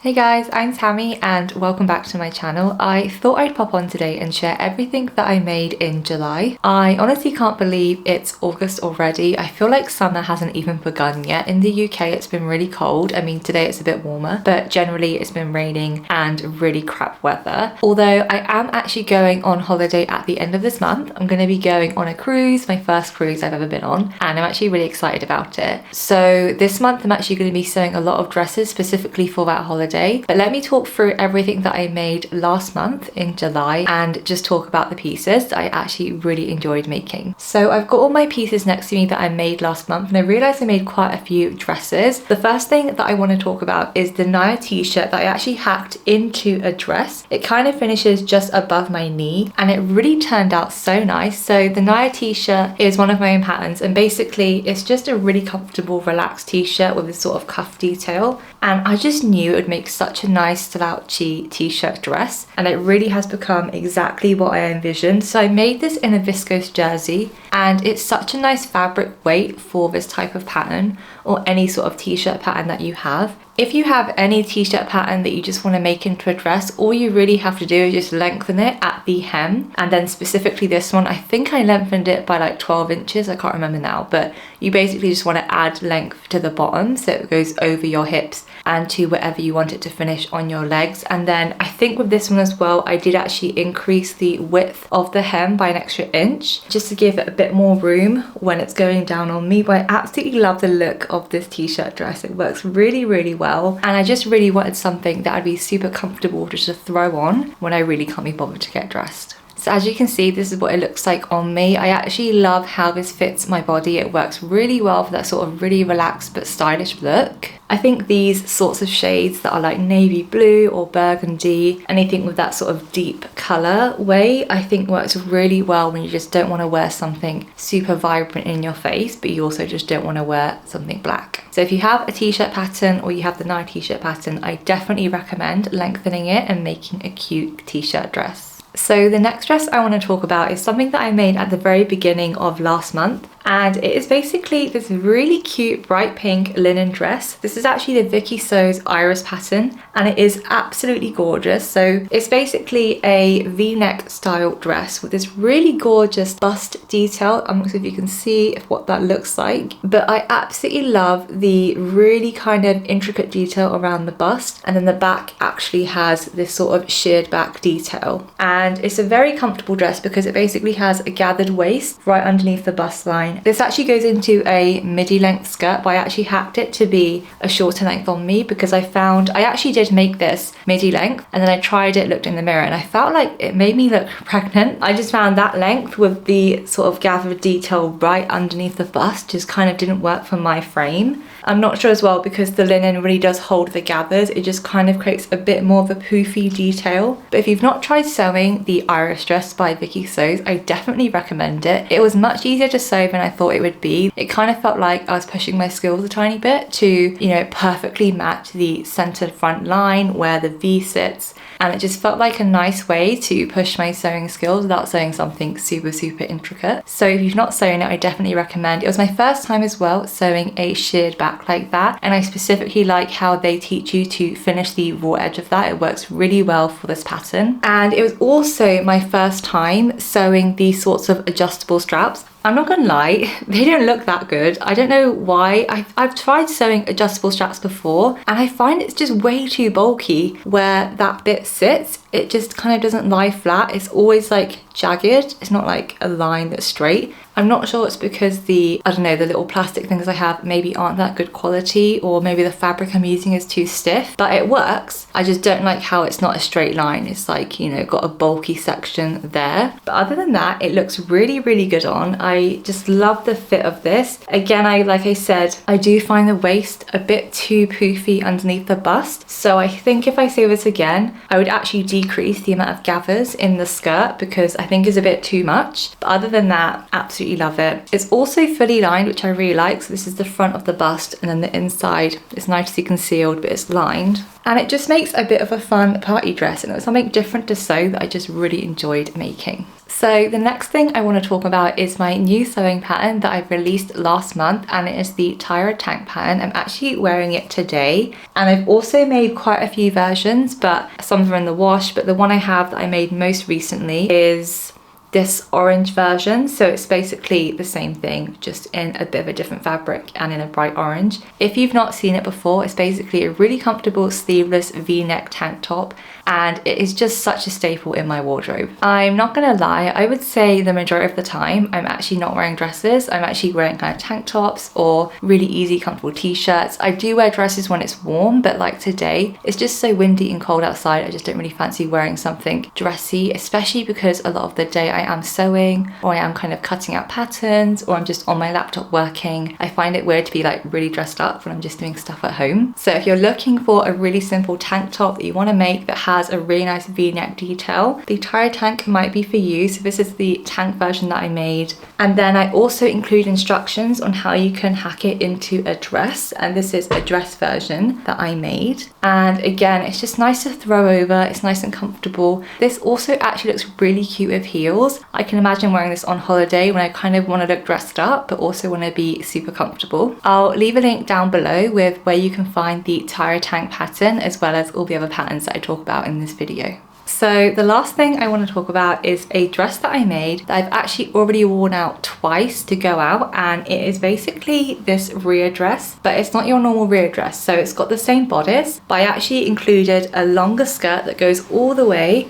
Hey guys, I'm Tammy and welcome back to my channel. I thought I'd pop on today and share everything that I made in July. I honestly can't believe it's August already. I feel like summer hasn't even begun yet. In the UK it's been really cold. I mean today it's a bit warmer, but generally it's been raining and really crap weather. Although I am actually going on holiday at the end of this month. I'm going to be going on a cruise, my first cruise I've ever been on, and I'm actually really excited about it. So this month I'm actually going to be sewing a lot of dresses specifically for that holiday. But let me talk through everything that I made last month in July and just talk about the pieces that I actually really enjoyed making. So I've got all my pieces next to me that I made last month, and I realized I made quite a few dresses. The first thing that I want to talk about is the Naya t-shirt that I actually hacked into a dress. It kind of finishes just above my knee and it really turned out so nice. So the Naya t-shirt is one of my own patterns, and basically it's just a really comfortable relaxed t-shirt with this sort of cuff detail, and I just knew it would make such a nice slouchy t-shirt dress, and it really has become exactly what I envisioned. So I made this in a viscose jersey, and it's such a nice fabric weight for this type of pattern or any sort of t-shirt pattern that you have. If you have any t-shirt pattern that you just want to make into a dress, all you really have to do is just lengthen it at the hem, and then specifically this one, I think I lengthened it by like 12 inches, I can't remember now, but you basically just want to add length to the bottom so it goes over your hips and to wherever you want it to finish on your legs. And then I think with this one as well, I did actually increase the width of the hem by an extra inch just to give it a bit more room when it's going down on me. But I absolutely love the look of this t-shirt dress. It works really, really well, and I just really wanted something that I'd be super comfortable just to throw on when I really can't be bothered to get dressed. So as you can see, this is what it looks like on me. I actually love how this fits my body. It works really well for that sort of really relaxed but stylish look. I think these sorts of shades that are like navy blue or burgundy, anything with that sort of deep colour way, I think works really well when you just don't want to wear something super vibrant in your face, but you also just don't want to wear something black. So if you have a t-shirt pattern or you have the Naya t-shirt pattern, I definitely recommend lengthening it and making a cute t-shirt dress. So the next dress I want to talk about is something that I made at the very beginning of last month, and it is basically this really cute bright pink linen dress. This is actually the Viki Sews Iris pattern, and it is absolutely gorgeous. So it's basically a V-neck style dress with this really gorgeous bust detail. I'm not sure if you can see what that looks like, but I absolutely love the really kind of intricate detail around the bust, and then the back actually has this sort of sheared back detail. And it's a very comfortable dress because it basically has a gathered waist right underneath the bust line. This actually goes into a midi length skirt, but I actually hacked it to be a shorter length on me because I found I actually did make this midi length, and then I tried it, looked in the mirror, and I felt like it made me look pregnant. I just found that length with the sort of gathered detail right underneath the bust just kind of didn't work for my frame. I'm not sure as well because the linen really does hold the gathers, it just kind of creates a bit more of a poofy detail. But if you've not tried sewing the Iris dress by Viki Sews, I definitely recommend it. It was much easier to sew than I thought it would be. It kind of felt like I was pushing my skills a tiny bit to, you know, perfectly match the centered front line where the V sits. And it just felt like a nice way to push my sewing skills without sewing something super intricate. So if you've not sewn it, I definitely recommend. It was my first time as well sewing a sheared back like that, and I specifically like how they teach you to finish the raw edge of that. It works really well for this pattern. And it was also my first time sewing these sorts of adjustable straps. I'm not gonna lie, they don't look that good. I don't know why. I've tried sewing adjustable straps before, and I find it's just way too bulky where that bit sits. It just kind of doesn't lie flat. It's always like jagged. It's not like a line that's straight. I'm not sure it's because the little plastic things I have maybe aren't that good quality, or maybe the fabric I'm using is too stiff, but it works. I just don't like how it's not a straight line. It's like, you know, got a bulky section there. But other than that, it looks really good on. I just love the fit of this. Again, like I said, I do find the waist a bit too poofy underneath the bust. So I think if I sew this again, I would actually decrease the amount of gathers in the skirt because I think it's a bit too much. But other than that, absolutely love it. It's also fully lined, which I really like. So this is the front of the bust, and then the inside is nicely concealed, but it's lined. And it just makes a bit of a fun party dress, and it was something different to sew that I just really enjoyed making. So the next thing I want to talk about is my new sewing pattern that I've released last month, and it is the Tyra Tank pattern. I'm actually wearing it today, and I've also made quite a few versions, but some of them are in the wash, but the one I have that I made most recently is this orange version. So it's basically the same thing, just in a bit of a different fabric and in a bright orange. If you've not seen it before, it's basically a really comfortable sleeveless V-neck tank top, and it is just such a staple in my wardrobe. I'm not gonna lie, I would say the majority of the time I'm actually not wearing dresses. I'm actually wearing kind of tank tops or really easy comfortable t-shirts. I do wear dresses when it's warm, but like today it's just so windy and cold outside, I just don't really fancy wearing something dressy, especially because a lot of the day I am sewing, or I am kind of cutting out patterns, or I'm just on my laptop working. I find it weird to be like really dressed up when I'm just doing stuff at home. So if you're looking for a really simple tank top that you want to make that has a really nice V-neck detail, the Tyra Tank might be for you. So this is the tank version that I made, and then I also include instructions on how you can hack it into a dress, and this is a dress version that I made. And again, it's just nice to throw over, it's nice and comfortable. This also actually looks really cute with heels. I can imagine wearing this on holiday when I kind of want to look dressed up but also want to be super comfortable. I'll leave a link down below with where you can find the Tyra Tank pattern, as well as all the other patterns that I talk about in this video. So the last thing I want to talk about is a dress that I made that I've actually already worn out twice to go out, and it is basically this Rhea dress, but it's not your normal Rhea dress. So it's got the same bodice, but I actually included a longer skirt that goes all the way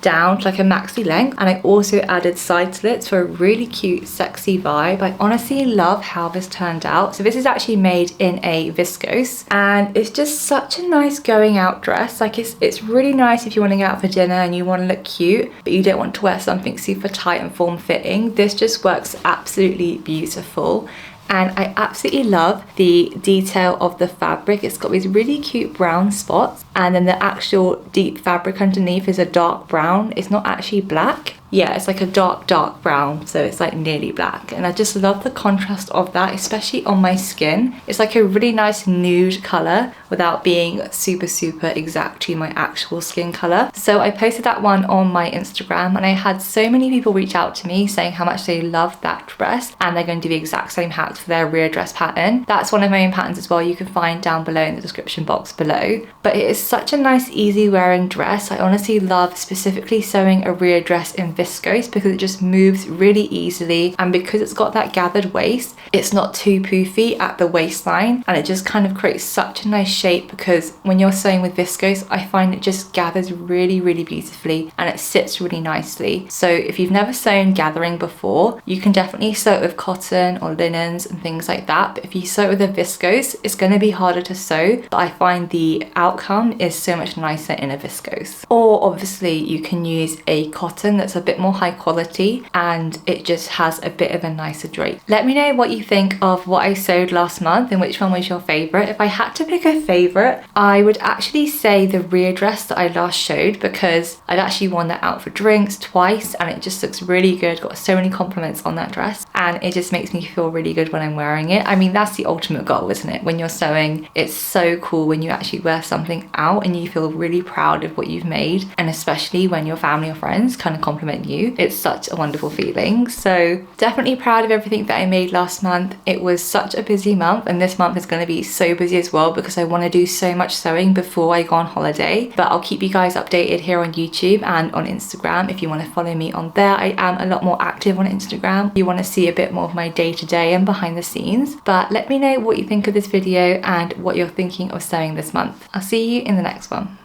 down to like a maxi length, and I also added side slits for a really cute sexy vibe. I honestly love how this turned out. So this is actually made in a viscose, and it's just such a nice going out dress. Like it's really nice if you want to go out for dinner and you want to look cute but you don't want to wear something super tight and form fitting. This just works absolutely beautiful. And I absolutely love the detail of the fabric. It's got these really cute brown spots, and then the actual deep fabric underneath is a dark brown. It's not actually black. Yeah, it's like a dark brown, so it's like nearly black. And I just love the contrast of that, especially on my skin. It's like a really nice nude color without being super exact to my actual skin color. So I posted that one on my Instagram, and I had so many people reach out to me saying how much they loved that dress, and they're going to do the exact same hacks for their Rhea dress pattern. That's one of my own patterns as well, you can find down below in the description box below. But it is such a nice easy wearing dress. I honestly love specifically sewing a Rhea dress in viscose because it just moves really easily, and because it's got that gathered waist, it's not too poofy at the waistline, and it just kind of creates such a nice shape, because when you're sewing with viscose I find it just gathers really beautifully and it sits really nicely. So if you've never sewn gathering before, you can definitely sew it with cotton or linens and things like that, but if you sew it with a viscose it's going to be harder to sew, but I find the outcome is so much nicer in a viscose. Or obviously you can use a cotton that's a bit more high quality and it just has a bit of a nicer drape. Let me know what you think of what I sewed last month and which one was your favorite. If I had to pick a favorite, I would actually say the Rhea dress that I last showed, because I've actually worn that out for drinks twice and it just looks really good. Got so many compliments on that dress and it just makes me feel really good when I'm wearing it. I mean, that's the ultimate goal, isn't it? When you're sewing, it's so cool when you actually wear something out and you feel really proud of what you've made, and especially when your family or friends kind of compliment you. It's such a wonderful feeling. So definitely proud of everything that I made last month. It was such a busy month, and this month is going to be so busy as well because I want to do so much sewing before I go on holiday. But I'll keep you guys updated here on YouTube and on Instagram if you want to follow me on there. I am a lot more active on Instagram. You want to see a bit more of my day-to-day and behind the scenes. But let me know what you think of this video and what you're thinking of sewing this month. I'll see you in the next one.